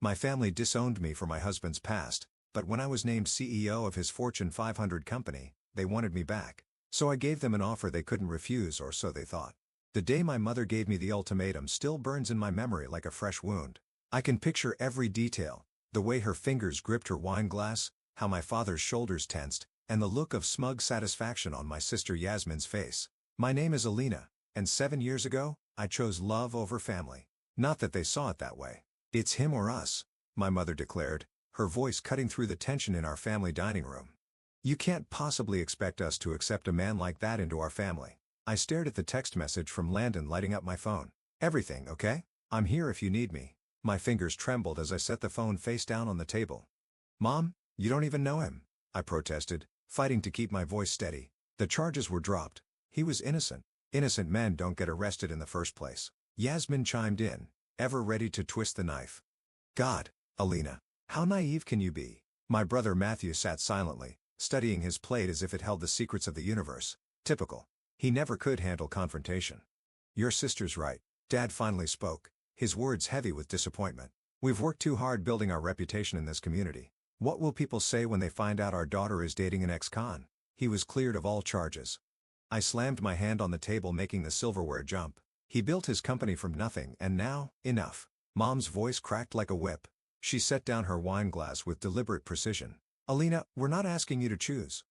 My family disowned me for my husband's past, but when I was named CEO of his Fortune 500 company, they wanted me back. So I gave them an offer they couldn't refuse, or so they thought. The day my mother gave me the ultimatum still burns in my memory like a fresh wound. I can picture every detail, the way her fingers gripped her wine glass, how my father's shoulders tensed, and the look of smug satisfaction on my sister Yasmin's face. My name is Alina, and 7 years ago, I chose love over family. Not that they saw it that way. It's him or us, my mother declared, her voice cutting through the tension in our family dining room. You can't possibly expect us to accept a man like that into our family. I stared at the text message from Landon lighting up my phone. Everything okay? I'm here if you need me. My fingers trembled as I set the phone face down on the table. Mom, you don't even know him, I protested, fighting to keep my voice steady. The charges were dropped. He was innocent. Innocent men don't get arrested in the first place. Yasmin chimed in, ever ready to twist the knife. God, Alina, how naive can you be? My brother Matthew sat silently, studying his plate as if it held the secrets of the universe. Typical. He never could handle confrontation. Your sister's right, Dad finally spoke, his words heavy with disappointment. We've worked too hard building our reputation in this community. What will people say when they find out our daughter is dating an ex-con? He was cleared of all charges. I slammed my hand on the table, making the silverware jump. He built his company from nothing, and now, enough. Mom's voice cracked like a whip. She set down her wine glass with deliberate precision. Alina, we're not asking you to choose.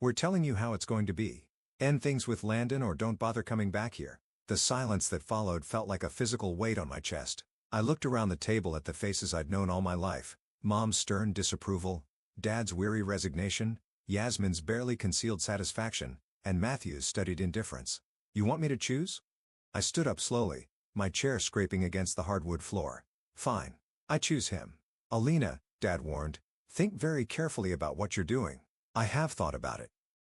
We're telling you how it's going to be. End things with Landon or don't bother coming back here. The silence that followed felt like a physical weight on my chest. I looked around the table at the faces I'd known all my life. Mom's stern disapproval, Dad's weary resignation, Yasmin's barely concealed satisfaction, and Matthew's studied indifference. You want me to choose? I stood up slowly, my chair scraping against the hardwood floor. Fine. I choose him. Alina, Dad warned, think very carefully about what you're doing. I have thought about it.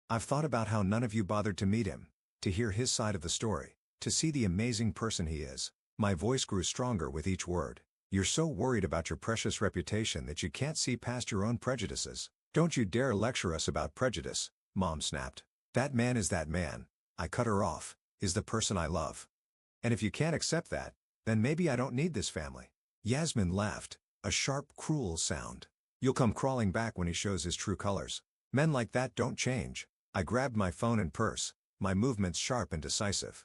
I've thought about how none of you bothered to meet him, to hear his side of the story, to see the amazing person he is. My voice grew stronger with each word. You're so worried about your precious reputation that you can't see past your own prejudices. Don't you dare lecture us about prejudice, Mom snapped. That man is that man, I cut her off, is the person I love. And if you can't accept that, then maybe I don't need this family. Yasmin laughed, a sharp, cruel sound. You'll come crawling back when he shows his true colors. Men like that don't change. I grabbed my phone and purse, my movements sharp and decisive.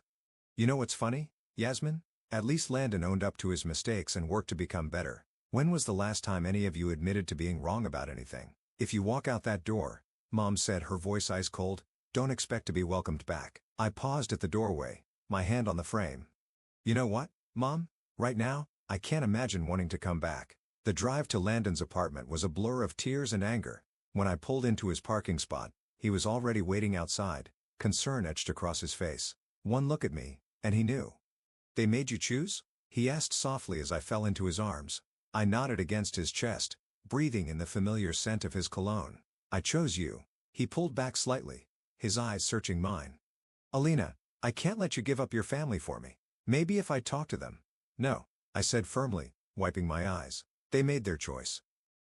You know what's funny, Yasmin? At least Landon owned up to his mistakes and worked to become better. When was the last time any of you admitted to being wrong about anything? If you walk out that door, Mom said, her voice ice cold, don't expect to be welcomed back. I paused at the doorway, my hand on the frame. You know what, Mom? Right now, I can't imagine wanting to come back. The drive to Landon's apartment was a blur of tears and anger. When I pulled into his parking spot, he was already waiting outside, concern etched across his face. One look at me, and he knew. They made you choose? He asked softly as I fell into his arms. I nodded against his chest, breathing in the familiar scent of his cologne. I chose you. He pulled back slightly, his eyes searching mine. Alina, I can't let you give up your family for me. Maybe if I talk to them. No, I said firmly, wiping my eyes. They made their choice.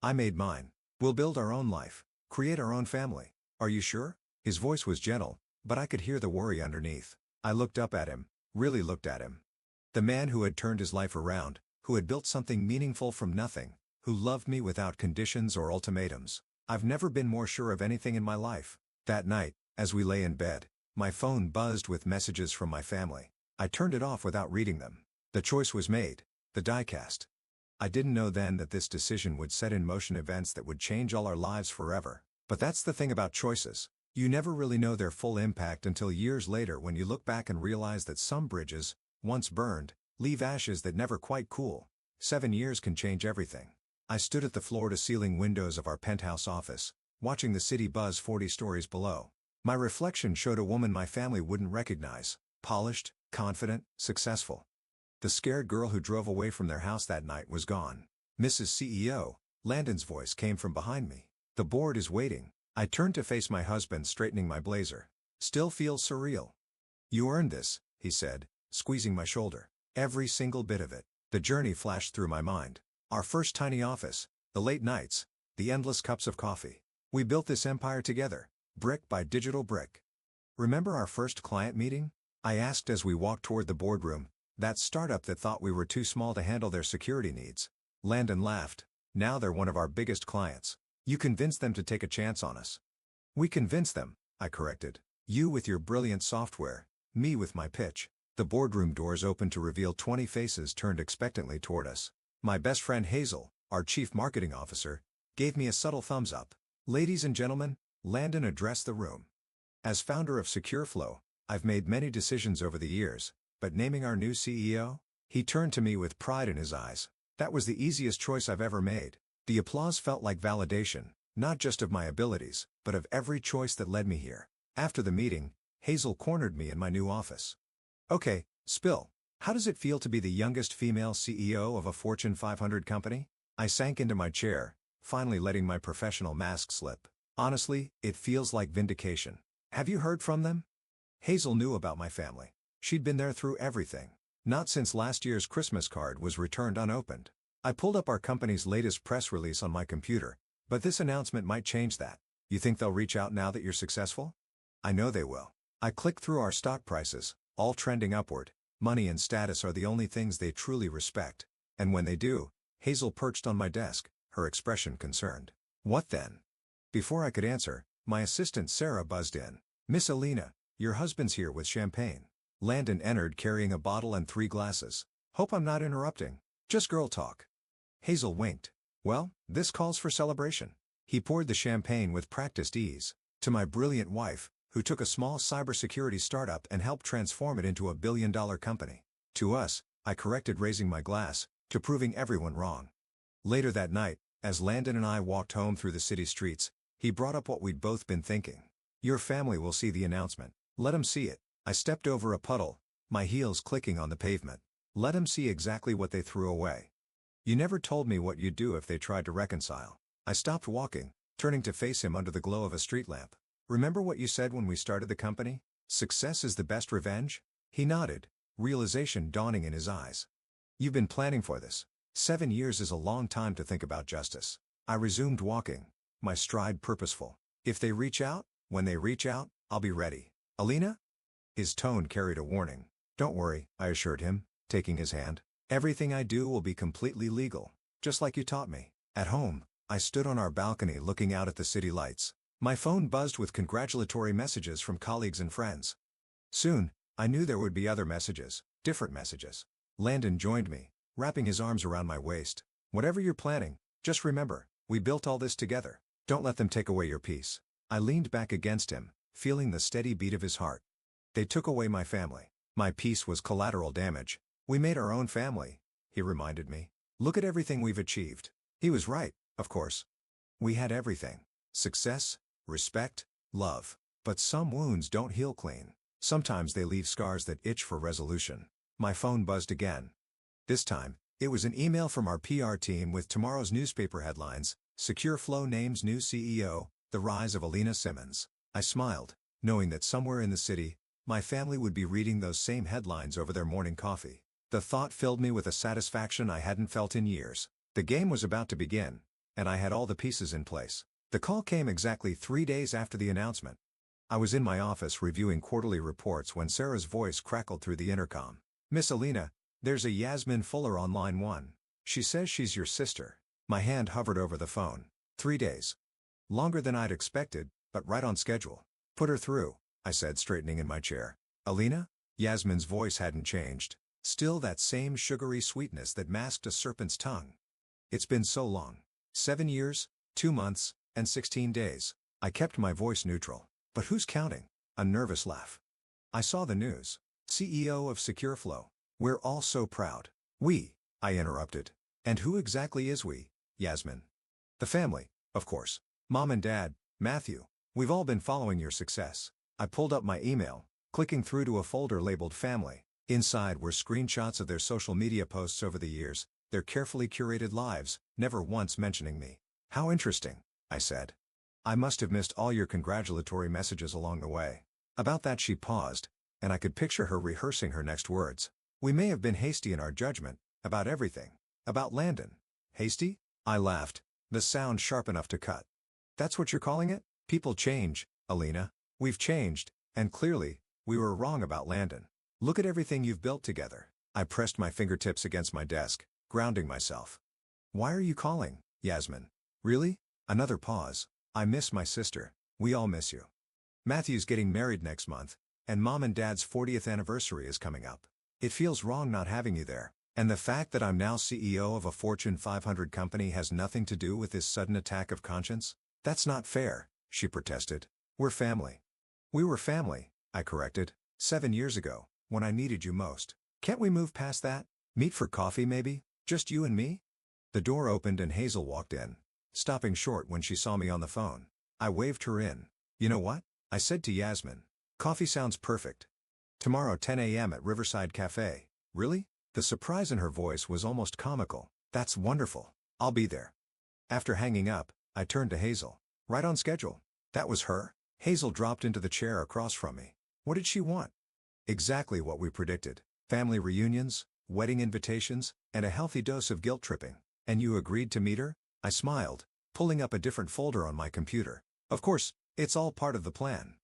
I made mine. We'll build our own life, create our own family. Are you sure? His voice was gentle, but I could hear the worry underneath. I looked up at him, really looked at him. The man who had turned his life around, who had built something meaningful from nothing, who loved me without conditions or ultimatums. I've never been more sure of anything in my life. That night, as we lay in bed, my phone buzzed with messages from my family. I turned it off without reading them. The choice was made, the die cast. I didn't know then that this decision would set in motion events that would change all our lives forever. But that's the thing about choices. You never really know their full impact until years later, when you look back and realize that some bridges, once burned, leave ashes that never quite cool. 7 years can change everything. I stood at the floor-to-ceiling windows of our penthouse office, watching the city buzz 40 stories below. My reflection showed a woman my family wouldn't recognize, polished, confident, successful. The scared girl who drove away from their house that night was gone. Mrs. CEO, Landon's voice came from behind me. The board is waiting. I turned to face my husband, straightening my blazer. Still feels surreal. You earned this, he said, squeezing my shoulder. Every single bit of it. The journey flashed through my mind. Our first tiny office, the late nights, the endless cups of coffee. We built this empire together, brick by digital brick. Remember our first client meeting? I asked as we walked toward the boardroom, that startup that thought we were too small to handle their security needs. Landon laughed. Now they're one of our biggest clients. You convinced them to take a chance on us. We convinced them, I corrected. You with your brilliant software, me with my pitch. The boardroom doors opened to reveal 20 faces turned expectantly toward us. My best friend Hazel, our chief marketing officer, gave me a subtle thumbs up. Ladies and gentlemen, Landon addressed the room. As founder of SecureFlow, I've made many decisions over the years, but naming our new CEO? He turned to me with pride in his eyes. That was the easiest choice I've ever made. The applause felt like validation, not just of my abilities, but of every choice that led me here. After the meeting, Hazel cornered me in my new office. Okay, spill. How does it feel to be the youngest female CEO of a Fortune 500 company? I sank into my chair, finally letting my professional mask slip. Honestly, it feels like vindication. Have you heard from them? Hazel knew about my family. She'd been there through everything. Not since last year's Christmas card was returned unopened. I pulled up our company's latest press release on my computer, but this announcement might change that. You think they'll reach out now that you're successful? I know they will. I clicked through our stock prices, all trending upward. Money and status are the only things they truly respect. And when they do, Hazel perched on my desk, her expression concerned. What then? Before I could answer, my assistant Sarah buzzed in. Miss Alina, your husband's here with champagne. Landon entered carrying a bottle and 3 glasses. Hope I'm not interrupting. Just girl talk. Hazel winked. Well, this calls for celebration. He poured the champagne with practiced ease. To my brilliant wife, who took a small cybersecurity startup and helped transform it into a billion-dollar company. To us, I corrected raising my glass, to proving everyone wrong. Later that night, as Landon and I walked home through the city streets, he brought up what we'd both been thinking. Your family will see the announcement. Let 'em see it. I stepped over a puddle, my heels clicking on the pavement. Let 'em see exactly what they threw away. You never told me what you'd do if they tried to reconcile. I stopped walking, turning to face him under the glow of a street lamp. Remember what you said when we started the company? Success is the best revenge? He nodded, realization dawning in his eyes. You've been planning for this. 7 years is a long time to think about justice. I resumed walking, my stride purposeful. If they reach out, when they reach out, I'll be ready. Alina? His tone carried a warning. Don't worry, I assured him, taking his hand. Everything I do will be completely legal, just like you taught me. At home, I stood on our balcony looking out at the city lights. My phone buzzed with congratulatory messages from colleagues and friends. Soon, I knew there would be other messages, different messages. Landon joined me, wrapping his arms around my waist. Whatever you're planning, just remember, we built all this together. Don't let them take away your peace. I leaned back against him, feeling the steady beat of his heart. They took away my family. My peace was collateral damage. We made our own family, he reminded me. Look at everything we've achieved. He was right, of course. We had everything. Success, respect, love. But some wounds don't heal clean. Sometimes they leave scars that itch for resolution. My phone buzzed again. This time, it was an email from our PR team with tomorrow's newspaper headlines. SecureFlow names new CEO, the rise of Alina Simmons. I smiled, knowing that somewhere in the city, my family would be reading those same headlines over their morning coffee. The thought filled me with a satisfaction I hadn't felt in years. The game was about to begin, and I had all the pieces in place. The call came exactly 3 days after the announcement. I was in my office reviewing quarterly reports when Sarah's voice crackled through the intercom. Miss Alina, there's a Yasmin Fuller on line 1. She says she's your sister. My hand hovered over the phone. 3 days. Longer than I'd expected, but right on schedule. Put her through, I said, straightening in my chair. Alina? Yasmin's voice hadn't changed. Still that same sugary sweetness that masked a serpent's tongue. It's been so long. 7 years, 2 months, and 16 days. I kept my voice neutral. But who's counting? A nervous laugh. I saw the news. CEO of SecureFlow. We're all so proud. We, I interrupted. And who exactly is we, Yasmin? The family, of course. Mom and Dad, Matthew. We've all been following your success. I pulled up my email, clicking through to a folder labeled Family. Inside were screenshots of their social media posts over the years, their carefully curated lives, never once mentioning me. How interesting, I said. I must have missed all your congratulatory messages along the way. About that she paused, and I could picture her rehearsing her next words. We may have been hasty in our judgment, about everything. About Landon. Hasty? I laughed, the sound sharp enough to cut. That's what you're calling it? People change, Alina. We've changed, and clearly, we were wrong about Landon. Look at everything you've built together. I pressed my fingertips against my desk, grounding myself. Why are you calling, Yasmin? Really? Another pause. I miss my sister. We all miss you. Matthew's getting married next month, and Mom and Dad's 40th anniversary is coming up. It feels wrong not having you there. And the fact that I'm now CEO of a Fortune 500 company has nothing to do with this sudden attack of conscience? That's not fair, she protested. We're family. We were family, I corrected, 7 years ago, when I needed you most. Can't we move past that? Meet for coffee maybe? Just you and me? The door opened and Hazel walked in, stopping short when she saw me on the phone. I waved her in. You know what? I said to Yasmin. Coffee sounds perfect. Tomorrow 10 a.m. at Riverside Cafe. Really? The surprise in her voice was almost comical. That's wonderful. I'll be there. After hanging up, I turned to Hazel. Right on schedule. That was her? Hazel dropped into the chair across from me. What did she want? Exactly what we predicted. Family reunions, wedding invitations, and a healthy dose of guilt tripping. And you agreed to meet her? I smiled, pulling up a different folder on my computer. Of course, it's all part of the plan.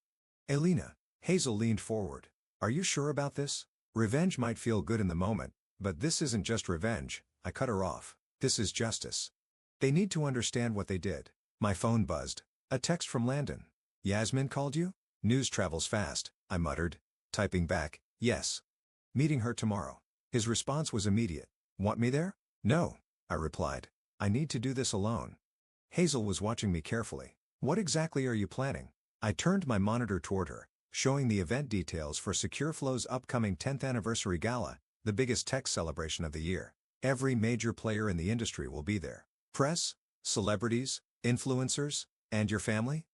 Elena. Hazel leaned forward. Are you sure about this? Revenge might feel good in the moment, but this isn't just revenge. I cut her off. This is justice. They need to understand what they did. My phone buzzed. A text from Landon. Yasmin called you? News travels fast, I muttered, typing back, yes. Meeting her tomorrow. His response was immediate. Want me there? No, I replied. I need to do this alone. Hazel was watching me carefully. What exactly are you planning? I turned my monitor toward her, showing the event details for SecureFlow's upcoming 10th anniversary gala, the biggest tech celebration of the year. Every major player in the industry will be there. Press, celebrities, influencers, and your family?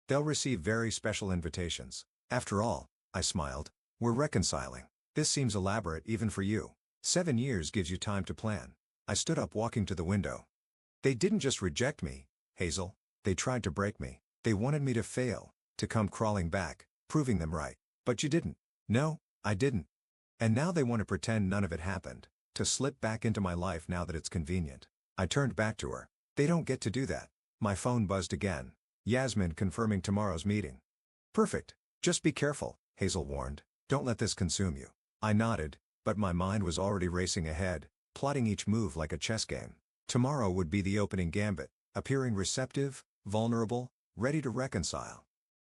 They'll receive very special invitations. After all, I smiled, we're reconciling. This seems elaborate even for you. 7 years gives you time to plan. I stood up walking to the window. They didn't just reject me, Hazel. They tried to break me. They wanted me to fail, to come crawling back, proving them right. But you didn't. No, I didn't. And now they want to pretend none of it happened, to slip back into my life now that it's convenient. I turned back to her. They don't get to do that. My phone buzzed again. Yasmin confirming tomorrow's meeting. Perfect. Just be careful, Hazel warned. Don't let this consume you. I nodded, but my mind was already racing ahead, plotting each move like a chess game. Tomorrow would be the opening gambit, appearing receptive, vulnerable, ready to reconcile.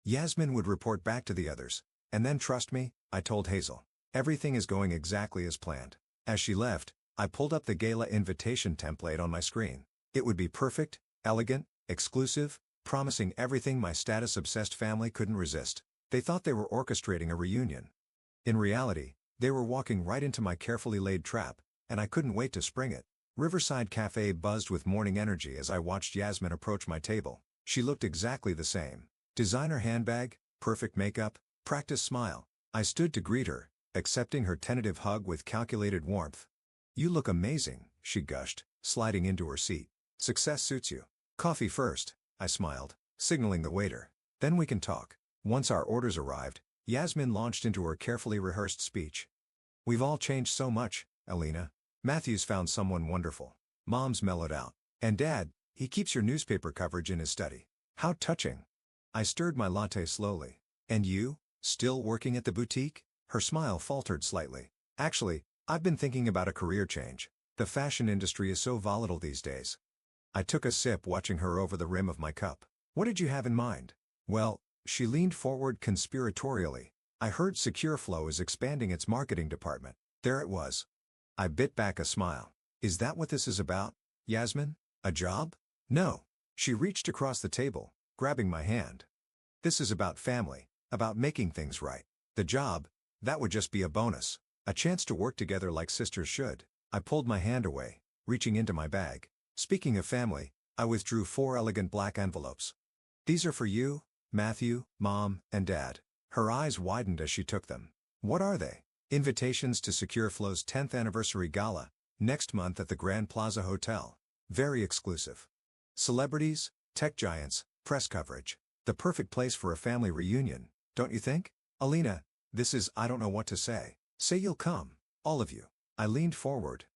Yasmin would report back to the others, and then trust me, I told Hazel. Everything is going exactly as planned. As she left, I pulled up the gala invitation template on my screen. It would be perfect, elegant, exclusive, promising everything my status-obsessed family couldn't resist. They thought they were orchestrating a reunion. In reality, they were walking right into my carefully laid trap, and I couldn't wait to spring it. Riverside Cafe buzzed with morning energy as I watched Yasmin approach my table. She looked exactly the same. Designer handbag, perfect makeup, practiced smile. I stood to greet her, accepting her tentative hug with calculated warmth. You look amazing, she gushed, sliding into her seat. Success suits you. Coffee first, I smiled, signaling the waiter. Then we can talk. Once our orders arrived, Yasmin launched into her carefully rehearsed speech. We've all changed so much, Elena. Matthew's found someone wonderful. Mom's mellowed out. And Dad, he keeps your newspaper coverage in his study. How touching. I stirred my latte slowly. And you, still working at the boutique? Her smile faltered slightly. Actually, I've been thinking about a career change. The fashion industry is so volatile these days. I took a sip watching her over the rim of my cup. What did you have in mind? Well, she leaned forward conspiratorially. I heard SecureFlow is expanding its marketing department. There it was. I bit back a smile. Is that what this is about, Yasmin? A job? No. She reached across the table, grabbing my hand. This is about family, about making things right. The job, that would just be a bonus. A chance to work together like sisters should. I pulled my hand away, reaching into my bag. Speaking of family, I withdrew 4 elegant black envelopes. These are for you, Matthew, Mom, and Dad. Her eyes widened as she took them. What are they? Invitations to SecureFlow's 10th anniversary gala, next month at the Grand Plaza Hotel. Very exclusive. Celebrities, tech giants, press coverage. The perfect place for a family reunion, don't you think? Alina, this is I don't know what to say. Say you'll come, all of you. I leaned forward.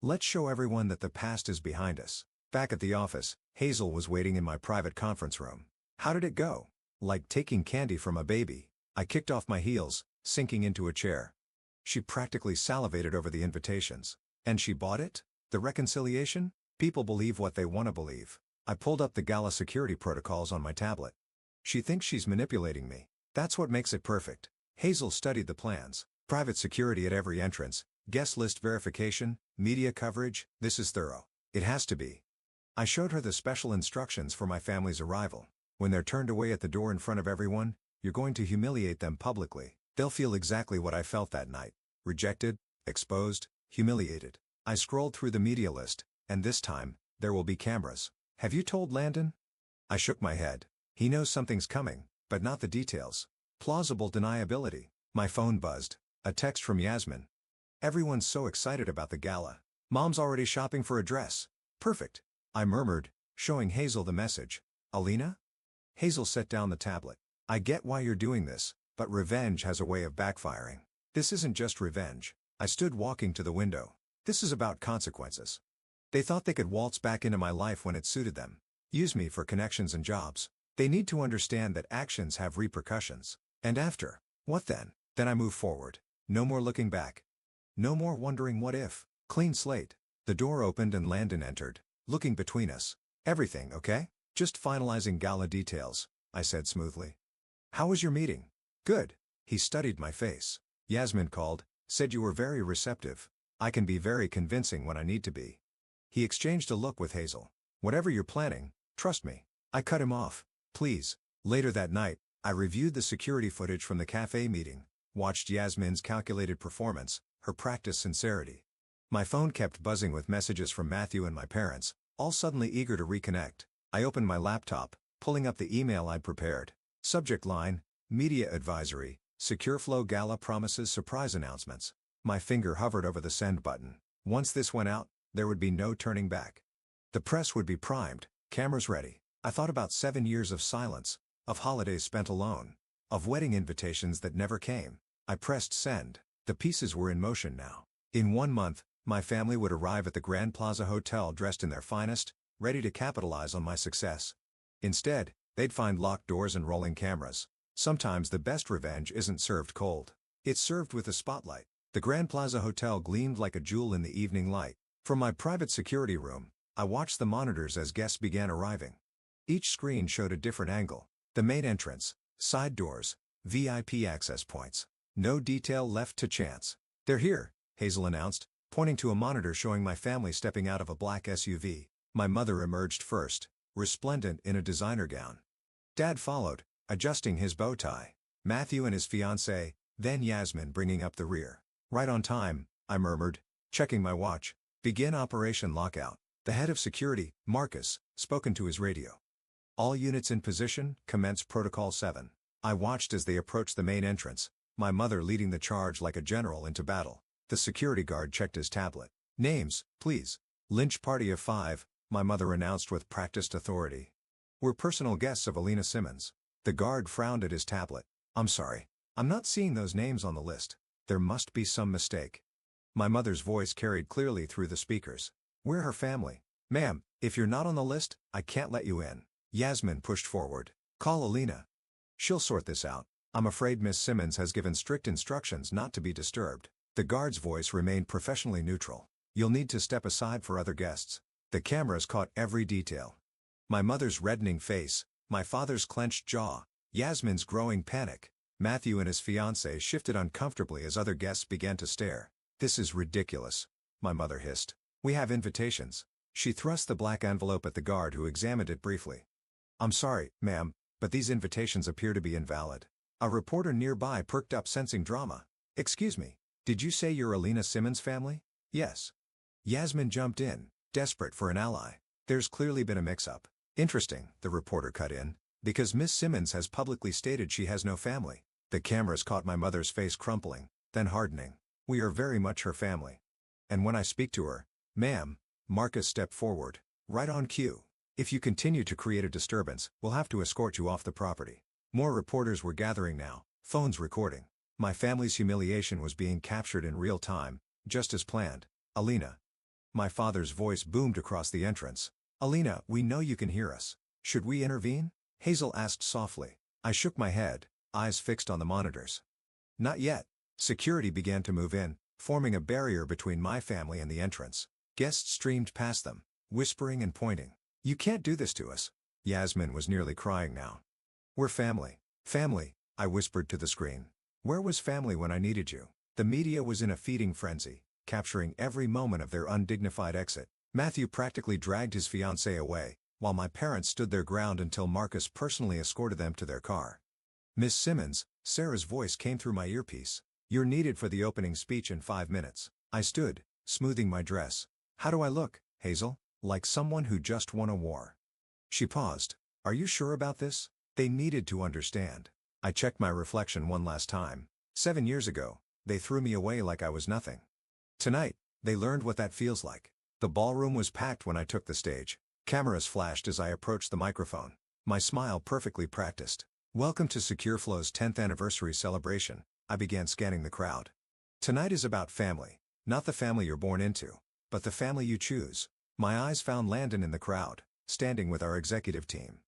Let's show everyone that the past is behind us. Back at the office, Hazel was waiting in my private conference room. How did it go? Like taking candy from a baby. I kicked off my heels, sinking into a chair. She practically salivated over the invitations. And she bought it? The reconciliation? People believe what they want to believe. I pulled up the gala security protocols on my tablet. She thinks she's manipulating me. That's what makes it perfect. Hazel studied the plans. Private security at every entrance, guest list verification, media coverage, this is thorough. It has to be. I showed her the special instructions for my family's arrival. When they're turned away at the door in front of everyone, you're going to humiliate them publicly. They'll feel exactly what I felt that night. Rejected, exposed, humiliated. I scrolled through the media list, and this time, there will be cameras. Have you told Landon? I shook my head. He knows something's coming, but not the details. Plausible deniability. My phone buzzed. A text from Yasmin. Everyone's so excited about the gala. Mom's already shopping for a dress. Perfect. I murmured, showing Hazel the message. Alina? Hazel set down the tablet. I get why you're doing this, but revenge has a way of backfiring. This isn't just revenge. I stood walking to the window. This is about consequences. They thought they could waltz back into my life when it suited them. Use me for connections and jobs. They need to understand that actions have repercussions. And after, what then? Then I move forward. No more looking back. No more wondering what if. Clean slate. The door opened and Landon entered, looking between us. Everything okay? Just finalizing gala details, I said smoothly. How was your meeting? Good. He studied my face. Yasmin called, said you were very receptive. I can be very convincing when I need to be. He exchanged a look with Hazel. Whatever you're planning, trust me. I cut him off. Please. Later that night, I reviewed the security footage from the cafe meeting, watched Yasmin's calculated performance, her practiced sincerity. My phone kept buzzing with messages from Matthew and my parents, all suddenly eager to reconnect. I opened my laptop, pulling up the email I'd prepared. Subject line, Media Advisory, Secure Flow Gala Promises Surprise Announcements. My finger hovered over the send button. Once this went out, there would be no turning back. The press would be primed, cameras ready. I thought about 7 years of silence, of holidays spent alone, of wedding invitations that never came. I pressed send. The pieces were in motion now. In 1 month, my family would arrive at the Grand Plaza Hotel dressed in their finest, ready to capitalize on my success. Instead, they'd find locked doors and rolling cameras. Sometimes the best revenge isn't served cold. It's served with a spotlight. The Grand Plaza Hotel gleamed like a jewel in the evening light. From my private security room, I watched the monitors as guests began arriving. Each screen showed a different angle. The main entrance, side doors, VIP access points. No detail left to chance. They're here, Hazel announced, pointing to a monitor showing my family stepping out of a black SUV. My mother emerged first, resplendent in a designer gown. Dad followed, adjusting his bow tie. Matthew and his fiancée, then Yasmin bringing up the rear. Right on time, I murmured, checking my watch. Begin Operation Lockout. The head of security, Marcus, spoke into his radio. All units in position, commence Protocol 7. I watched as they approached the main entrance, my mother leading the charge like a general into battle. The security guard checked his tablet. Names, please. Lynch party of 5, my mother announced with practiced authority. We're personal guests of Alina Simmons. The guard frowned at his tablet. I'm sorry. I'm not seeing those names on the list. There must be some mistake. My mother's voice carried clearly through the speakers. We're her family. Ma'am, if you're not on the list, I can't let you in. Yasmin pushed forward. Call Alina. She'll sort this out. I'm afraid Miss Simmons has given strict instructions not to be disturbed. The guard's voice remained professionally neutral. You'll need to step aside for other guests. The cameras caught every detail. My mother's reddening face, my father's clenched jaw, Yasmin's growing panic. Matthew and his fiancée shifted uncomfortably as other guests began to stare. This is ridiculous, my mother hissed. We have invitations. She thrust the black envelope at the guard who examined it briefly. I'm sorry, ma'am, but these invitations appear to be invalid. A reporter nearby perked up sensing drama. Excuse me, did you say you're Alina Simmons' family? Yes. Yasmin jumped in, desperate for an ally. There's clearly been a mix-up. Interesting, the reporter cut in, because Miss Simmons has publicly stated she has no family. The cameras caught my mother's face crumpling, then hardening. We are very much her family. And when I speak to her, ma'am, Marcus stepped forward, right on cue. If you continue to create a disturbance, we'll have to escort you off the property. More reporters were gathering now, phones recording. My family's humiliation was being captured in real time, just as planned. Alina. My father's voice boomed across the entrance. Alina, we know you can hear us. Should we intervene? Hazel asked softly. I shook my head, eyes fixed on the monitors. Not yet. Security began to move in, forming a barrier between my family and the entrance. Guests streamed past them, whispering and pointing. "You can't do this to us." Yasmin was nearly crying now. "We're family." "Family," I whispered to the screen. Where was family when I needed you? The media was in a feeding frenzy, capturing every moment of their undignified exit. Matthew practically dragged his fiancée away, while my parents stood their ground until Marcus personally escorted them to their car. "Miss Simmons," Sarah's voice came through my earpiece. "You're needed for the opening speech in 5 minutes." I stood, smoothing my dress. "How do I look, Hazel?" "Like someone who just won a war." She paused. "Are you sure about this?" They needed to understand. I checked my reflection one last time. 7 years ago, they threw me away like I was nothing. Tonight, they learned what that feels like. The ballroom was packed when I took the stage. Cameras flashed as I approached the microphone. My smile perfectly practiced. "Welcome to SecureFlow's 10th anniversary celebration." I began scanning the crowd. "Tonight is about family. Not the family you're born into, but the family you choose." My eyes found Landon in the crowd, standing with our executive team.